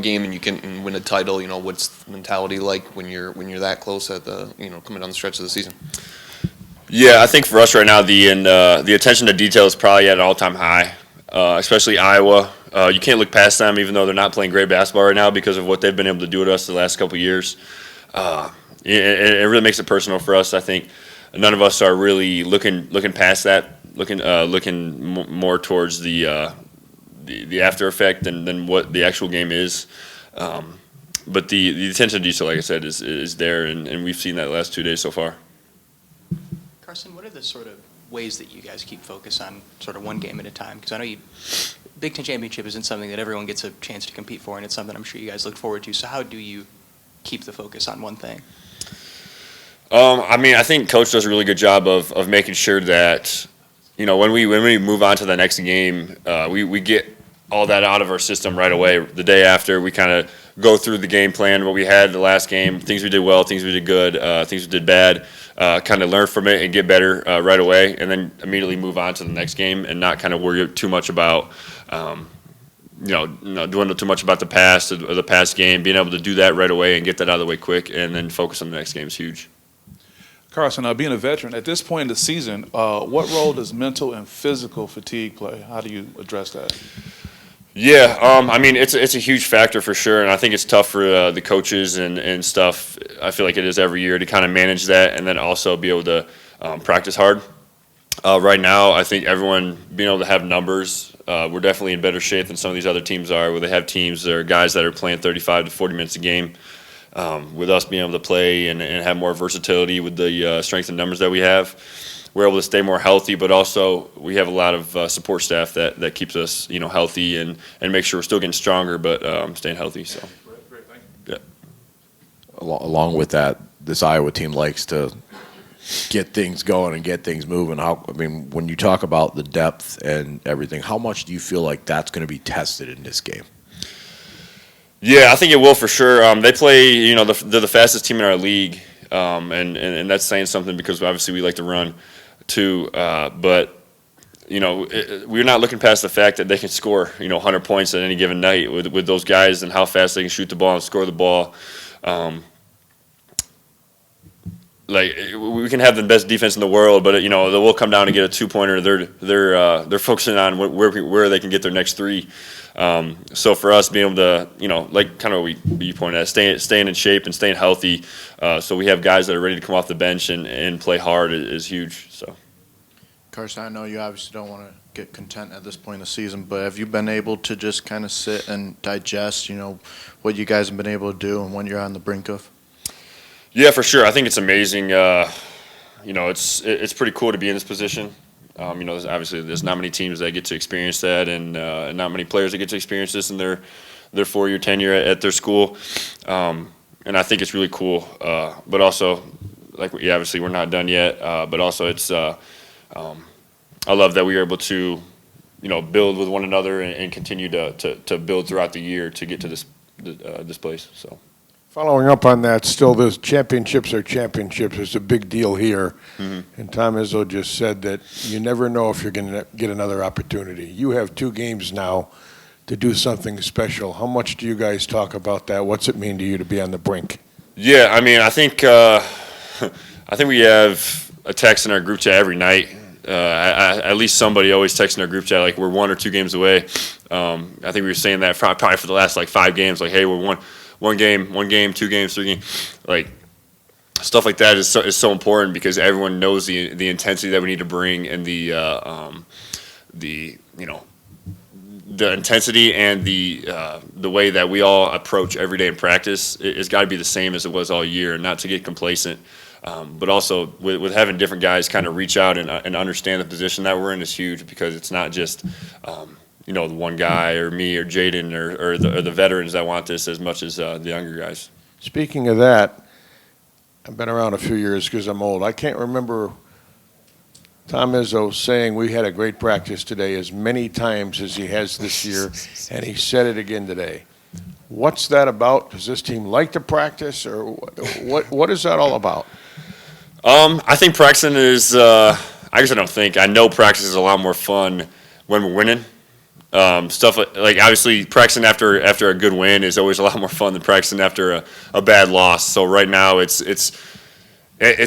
game and you can win a title. What's the mentality like when you're that close at the coming down the stretch of the season? Yeah, I think for us right now, the attention to detail is probably at an all-time high, especially Iowa. You can't look past them, even though they're not playing great basketball right now because of what they've been able to do to us the last couple of years. It really makes it personal for us. I think none of us are really looking past that, looking more towards the after effect than what the actual game is. But the attention to detail, like I said, is there, and we've seen that the last 2 days so far. Carson, what are the sort of ways that you guys keep focus on sort of one game at a time? Because I know Big Ten Championship isn't something that everyone gets a chance to compete for, and it's something I'm sure you guys look forward to. So how do you keep the focus on one thing? I think Coach does a really good job of making sure that, when we move on to the next game, we get all that out of our system right away. The day after, we kind of go through the game plan, what we had the last game, things we did well, things we did good, things we did bad, kind of learn from it and get better right away, and then immediately move on to the next game and not kind of worry too much about, doing too much about the past or the past game. Being able to do that right away and get that out of the way quick and then focus on the next game is huge. Carson, being a veteran, at this point in the season, what role does mental and physical fatigue play? How do you address that? Yeah, it's a huge factor for sure, and I think it's tough for the coaches and stuff. I feel like it is every year to kind of manage that and then also be able to practice hard. Right now, I think everyone being able to have numbers, we're definitely in better shape than some of these other teams are, where they have teams that are guys that are playing 35 to 40 minutes a game. With us being able to play and have more versatility with the strength and numbers that we have, we're able to stay more healthy, but also we have a lot of support staff that keeps us, healthy and make sure we're still getting stronger, but staying healthy. So, Great, thank you. yeah. Along with that, this Iowa team likes to get things going and get things moving. When you talk about the depth and everything, how much do you feel like that's going to be tested in this game? Yeah, I think it will for sure. They play, they're the fastest team in our league, and that's saying something because obviously we like to run too. But we're not looking past the fact that they can score, 100 points at any given night with those guys and how fast they can shoot the ball and score the ball. We can have the best defense in the world, but they will come down and get a 2-pointer. They're focusing on where they can get their next three. So for us, being able to, kind of what you pointed at, staying in shape and staying healthy, so we have guys that are ready to come off the bench and play hard is huge. So, Carson, I know you obviously don't want to get content at this point in the season, but have you been able to just kind of sit and digest, what you guys have been able to do and what you're on the brink of? Yeah, for sure. I think it's amazing. It's pretty cool to be in this position. Obviously there's not many teams that get to experience that, and not many players that get to experience this in their 4-year tenure at their school. And I think it's really cool. But also, obviously we're not done yet. But also it's I love that we are able to, build with one another and continue to build throughout the year to get to this place. So. Following up on that, still, the championships are championships. It's a big deal here. Mm-hmm. And Tom Izzo just said that you never know if you're going to get another opportunity. You have 2 games now to do something special. How much do you guys talk about that? What's it mean to you to be on the brink? Yeah, I think we have a text in our group chat every night. At least somebody always texts in our group chat like we're 1 or 2 games away. I think we were saying that probably for the last 5 games. Like, hey, we're one game, 2 games, 3 games, stuff like that is so important because everyone knows the intensity that we need to bring and the intensity and the way that we all approach every day in practice. It's got to be the same as it was all year, and not to get complacent. But also with having different guys kind of reach out and understand the position that we're in is huge because it's not just the one guy or me or Jaden or the veterans that want this as much as the younger guys. Speaking of that, I've been around a few years because I'm old. I can't remember Tom Izzo saying we had a great practice today as many times as he has this year, and he said it again today. What's that about? Does this team like to practice, or what is that all about? I think practicing is I know practice is a lot more fun when we're winning. Stuff like obviously practicing after a good win is always a lot more fun than practicing after a bad loss. So right now it's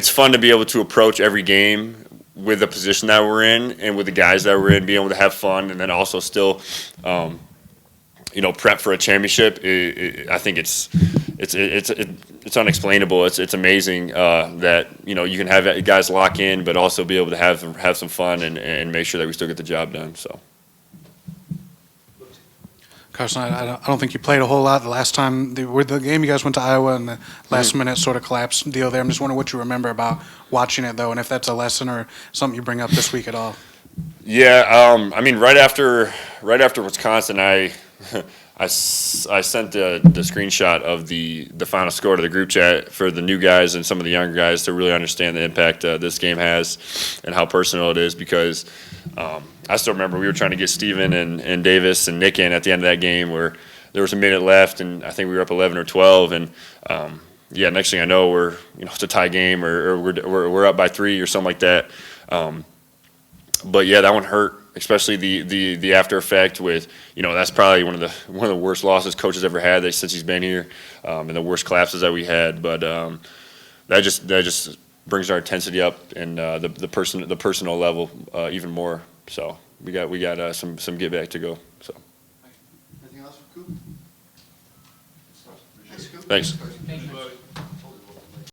fun to be able to approach every game with the position that we're in and with the guys that we're in, being able to have fun and then also still, prep for a championship. I think it's unexplainable. It's amazing that you can have guys lock in, but also be able to have some fun and make sure that we still get the job done. So. Carson, I don't think you played a whole lot the last time. With the game you guys went to Iowa and the last minute sort of collapse deal there. I'm just wondering what you remember about watching it, though, and if that's a lesson or something you bring up this week at all. Yeah, I mean, right after Wisconsin, I sent the screenshot of the final score to the group chat for the new guys and some of the younger guys to really understand the impact this game has and how personal it is, because I still remember we were trying to get Steven and Davis and Nick in at the end of that game where there was a minute left and I think we were up 11 or 12 and next thing I know we're it's a tie game or we're up by 3 or something like that. But yeah, that one hurt, especially the after effect with that's probably one of the worst losses Coach has ever had since he's been here, and the worst collapses that we had. But that just brings our intensity up and the personal level even more. So we got some get back to go. So. Anything else for Coop? Thanks. Thank you.